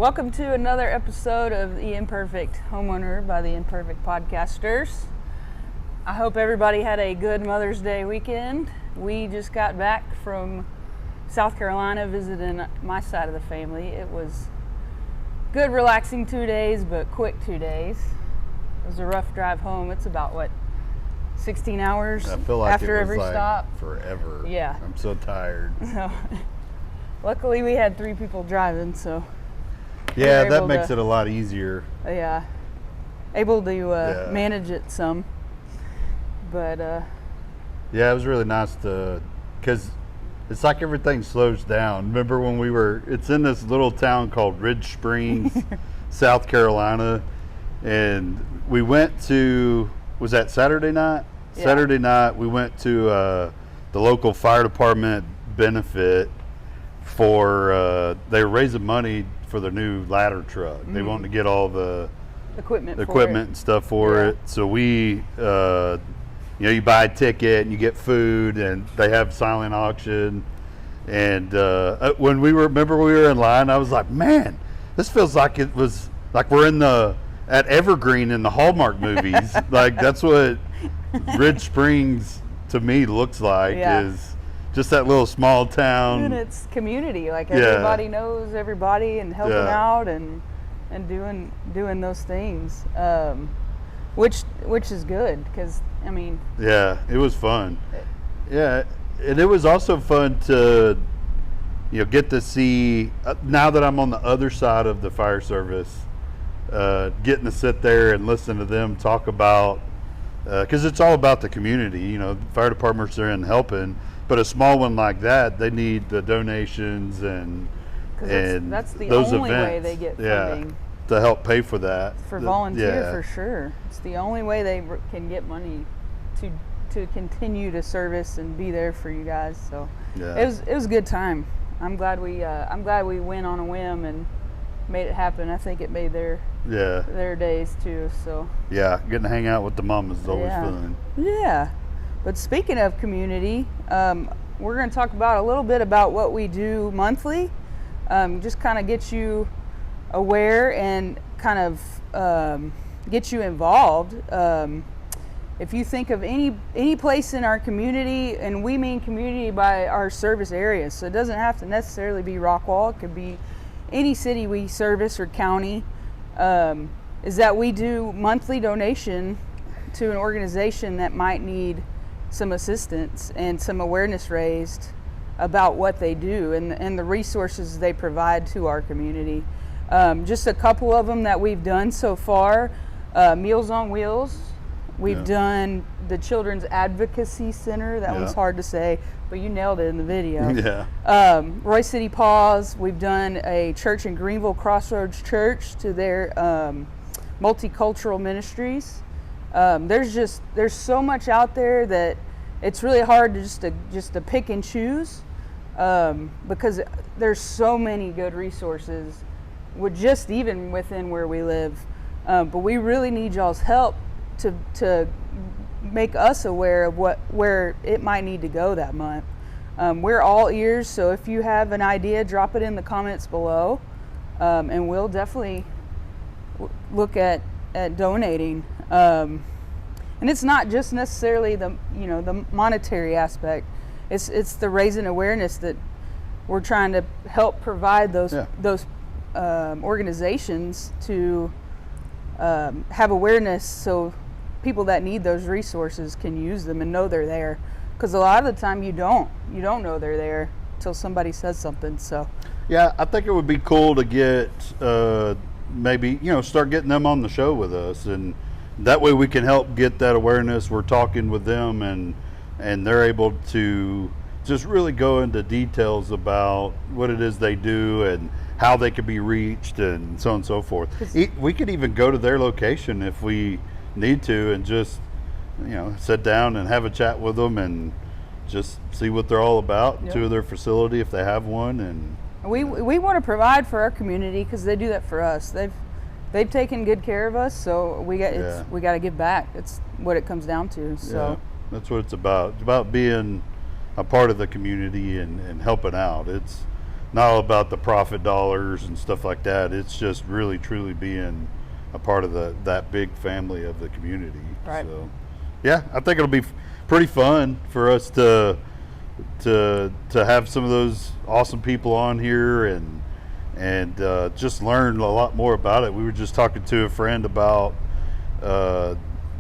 Welcome to another episode of The Imperfect Homeowner by the Imperfect Podcasters. I hope everybody had a good Mother's Day weekend. We just got back from South Carolina visiting my side of the family. It was good, relaxing 2 days, but quick 2 days. It was a rough drive home. It's about, 16 hours I feel like after it was every like stop? forever. Yeah. I'm so tired. So, luckily we had 3 people driving, so Yeah, that makes it a lot easier. Yeah, able to manage it some, but yeah, it was really nice because it's like everything slows down. Remember when it's in this little town called Ridge Springs, South Carolina, and we went to, was that Saturday night? Yeah. Saturday night we went to the local fire department benefit for, they were raising money for their new ladder truck. They wanted to get all the equipment and stuff for it. So we, you buy a ticket and you get food, and they have silent auction. And when we were in line, I was like, man, this feels like it was like we're at Evergreen in the Hallmark movies. Like that's what Ridge Springs to me looks like, is just that little small town. And it's community, like everybody knows everybody and helping out and doing those things, which is good because I mean. Yeah, it was fun. Yeah, and it was also fun to get to see, now that I'm on the other side of the fire service, getting to sit there and listen to them talk about, because it's all about the community. The fire departments are in helping. But a small one like that, they need the donations and that's the those only events, way they get funding. To help pay for that. For volunteer, for sure. It's the only way they can get money to continue to service and be there for you guys. So it was a good time. I'm glad we went on a whim and made it happen. I think it made their days too. So getting to hang out with the mamas is always fun. Yeah. But speaking of community, we're going to talk about a little bit about what we do monthly, just kind of get you aware and kind of get you involved. If you think of any place in our community, and we mean community by our service areas, so it doesn't have to necessarily be Rockwall, it could be any city we service or county, is that we do monthly donation to an organization that might need some assistance and some awareness raised about what they do and the resources they provide to our community. Just a couple of them that we've done so far: Meals on Wheels. We've done the Children's Advocacy Center. That one's hard to say, but you nailed it in the video. Roy City Paws. We've done a church in Greenville, Crossroads Church, to their multicultural ministries. There's so much out there that it's really hard to just to pick and choose, because there's so many good resources even within where we live. But we really need y'all's help to make us aware of where it might need to go that month. We're all ears, so if you have an idea, drop it in the comments below, and we'll definitely look at donating. And it's not just necessarily the monetary aspect. It's the raising awareness that we're trying to help provide those organizations to have awareness, so people that need those resources can use them and know they're there. Because a lot of the time you don't know they're there until somebody says something. So I think it would be cool to get maybe start getting them on the show with us, and that way we can help get that awareness. We're talking with them, and they're able to just really go into details about what it is they do and how they could be reached and so on and so forth. We could even go to their location if we need to and just sit down and have a chat with them and just see what they're all about, tour their facility if they have one. And we want to provide for our community because they do that for us. They've taken good care of us, so we got to give back. It's what it comes down to. So that's what it's about. It's about being a part of the community and helping out. not all about the profit dollars and stuff like that. It's just really truly being a part of that big family of the community. Right. So, yeah, I think it'll be pretty fun for us to have some of those awesome people on here and just learn a lot more about it. We were just talking to a friend about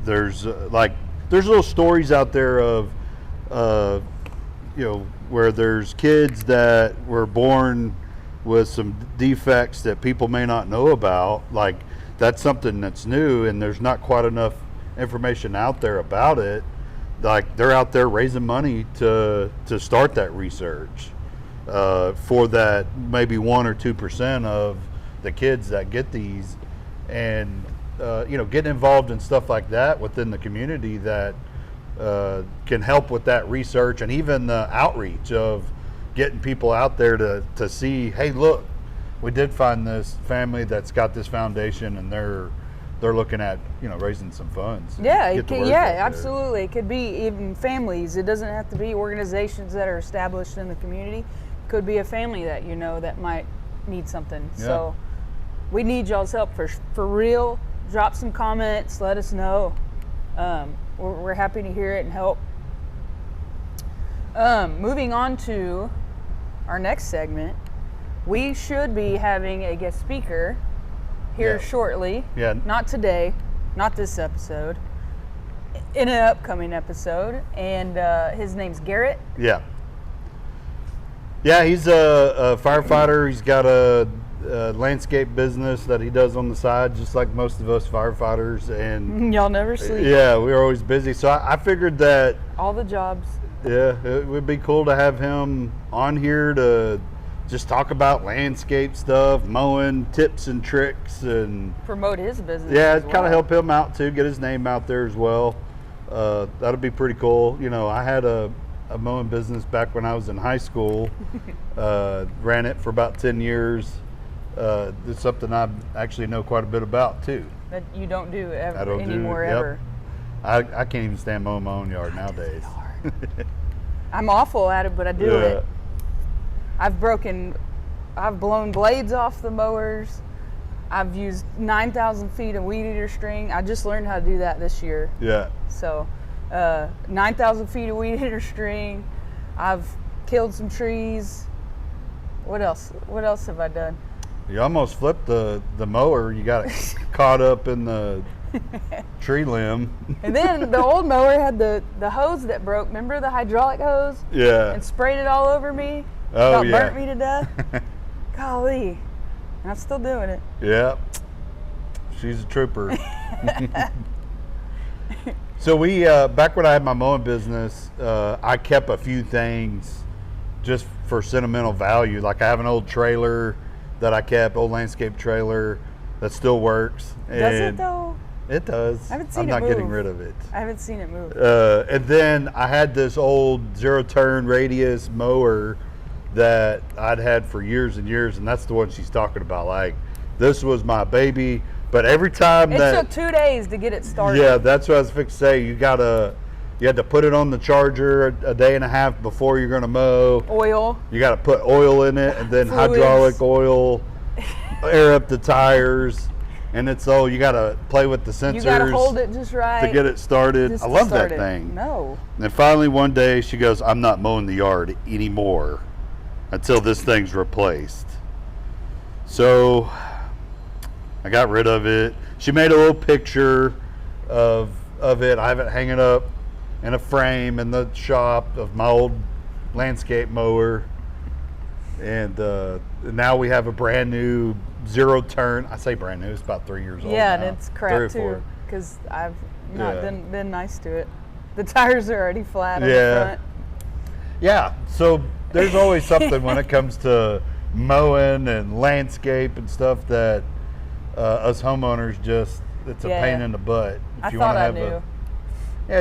there's little stories out there of where there's kids that were born with some defects that people may not know about. Like, that's something that's new, and there's not quite enough information out there about it. Like, they're out there raising money to start that research for that maybe 1 or 2% of the kids that get these, and getting involved in stuff like that within the community that can help with that research, and even the outreach of getting people out there to see, hey, look, we did find this family that's got this foundation, and they're looking at raising some funds. Yeah, absolutely. It could be even families. It doesn't have to be organizations that are established in the community. It could be a family that that might need something. Yeah. So we need y'all's help for real. Drop some comments. Let us know. We're happy to hear it and help. Moving on to our next segment, we should be having a guest speaker here shortly. Yeah. Not today, not this episode, in an upcoming episode. And his name's Garrett. Yeah. Yeah, he's a firefighter. He's got a landscape business that he does on the side, just like most of us firefighters. And y'all never sleep. Yeah, we're always busy. So I figured that all the jobs. Yeah, it would be cool to have him on here to just talk about landscape stuff, mowing tips and tricks, and promote his business. Yeah, kind of help him out too, get his name out there as well. That'll be pretty cool. I had a mowing business back when I was in high school. Ran it for about 10 years. It's something I actually know quite a bit about too. That you don't do ever. I can't even stand mowing my own yard nowadays. I'm awful at it, but I do it. I've blown blades off the mowers. I've used 9,000 feet of weed eater string. I just learned how to do that this year. Yeah. So 9,000 feet of weed eater string. I've killed some trees. What else? What else have I done? You almost flipped the mower. You got it caught up in the tree limb. And then the old mower had the hose that broke. Remember the hydraulic hose? Yeah. And sprayed it all over me. Oh, yeah. Burnt me to death. Golly. And I'm still doing it. Yeah. She's a trooper. So we, back when I had my mowing business, I kept a few things just for sentimental value. Like, I have an old trailer that I kept, old landscape trailer that still works. Does it though? It does. I haven't seen I'm it not move. getting rid of it. I haven't seen it move. And then I had this old 0-turn radius mower that I'd had for years and years, and that's the one she's talking about. Like, this was my baby, but every time it took 2 days to get it started. Yeah, that's what I was fixing to say. You had to put it on the charger a day and a half before you're going to mow. Oil. You got to put oil in it, and then Fluids. hydraulic oil, air up the tires, and you got to play with the sensors. You got to hold it just right to get it started. I love that thing. No. And then finally one day she goes, I'm not mowing the yard anymore until this thing's replaced. So I got rid of it. She made a little picture of it. I have it hanging up in a frame in the shop of my old landscape mower. And now we have a brand new 0-turn. I say brand new, it's about 3 years old. Yeah, now. and it's crap too, because I've not been nice to it. The tires are already flat on the front. Yeah, so there's always something when it comes to mowing and landscape and stuff that us homeowners it's a pain in the butt. If you want to have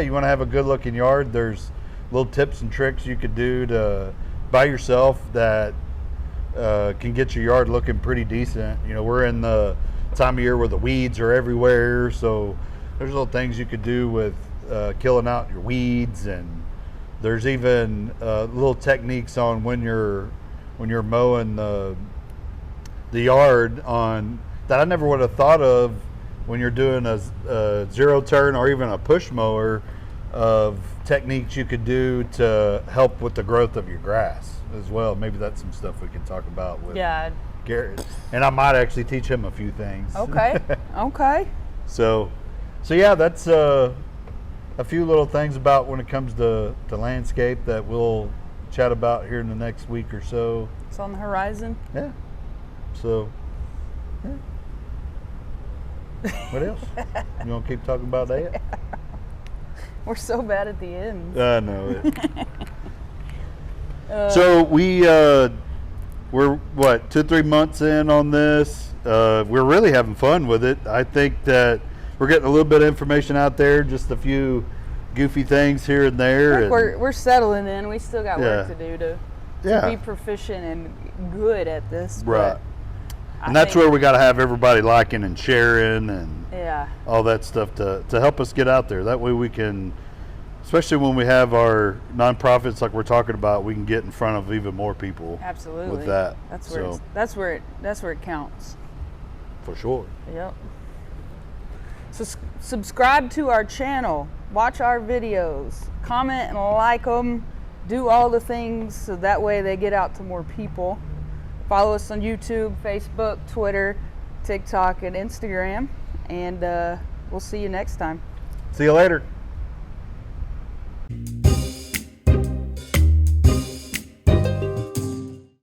you want to have a good looking yard, there's little tips and tricks you could do by yourself that can get your yard looking pretty decent. We're in the time of year where the weeds are everywhere, so there's little things you could do with killing out your weeds, and there's even little techniques on when you're when you're mowing the yard on that I never would have thought of when you're doing a zero turn or even a push mower, of techniques you could do to help with the growth of your grass as well. Maybe that's some stuff we can talk about with Garrett. And I might actually teach him a few things. Okay. Okay. So yeah, that's a few little things about when it comes to landscape that we'll chat about here in the next week or so. It's on the horizon. Yeah. So, yeah. What else? You want to keep talking about that? We're so bad at the end. I know it. So we're what, 2-3 months in on this. We're really having fun with it. I think that we're getting a little bit of information out there, just a few goofy things here and there. I think we're settling in. We still got work to do to yeah. be proficient and good at this. Right. And that's where we got to have everybody liking and sharing and yeah, all that stuff to help us get out there. That way we can, especially when we have our nonprofits like we're talking about, we can get in front of even more people. Absolutely. With that. That's where it counts. For sure. Yep. So subscribe to our channel, watch our videos, comment and like them, do all the things so that way they get out to more people. Follow us on YouTube, Facebook, Twitter, TikTok, and Instagram, and we'll see you next time. See you later.